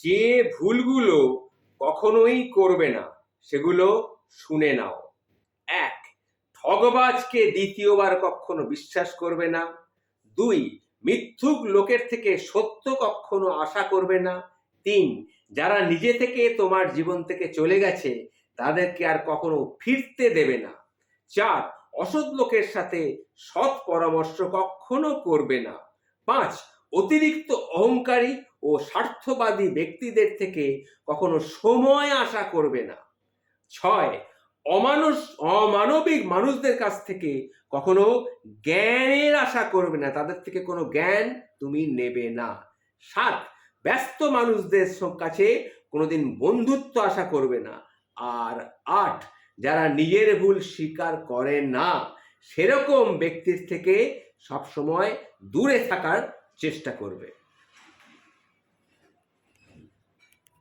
যে ভুলগুলো কখনোই করবে না সেগুলো শুনে নাও। ১. ঠগবাজকে দ্বিতীয়বার কখনো বিশ্বাস করবে না। ২. মিথ্যুক লোকের থেকে সত্য কখনো আশা করবে না। ৩. যারা নিজে থেকে তোমার জীবন থেকে চলে গেছে তাদেরকে আর কখনো ফিরতে দেবে না। ৪. অসৎ লোকের সাথে সৎ পরামর্শ কখনো করবে না। ৫. অতিরিক্ত অহংকারী ও স্বার্থবাদী ব্যক্তিদের থেকে কখনো সময় আশা করবে না। ৬. অমানবিক মানুষদের কাছ থেকে কখনো জ্ঞানের আশা করবে না, তাদের থেকে কোনো জ্ঞান তুমি নেবে না। ৭. ব্যস্ত মানুষদের কাছে কোনোদিন বন্ধুত্ব আশা করবে না। আর ৮. যারা নিজের ভুল স্বীকার করে না সেরকম ব্যক্তির থেকে সবসময় দূরে থাকার চেষ্টা করবে।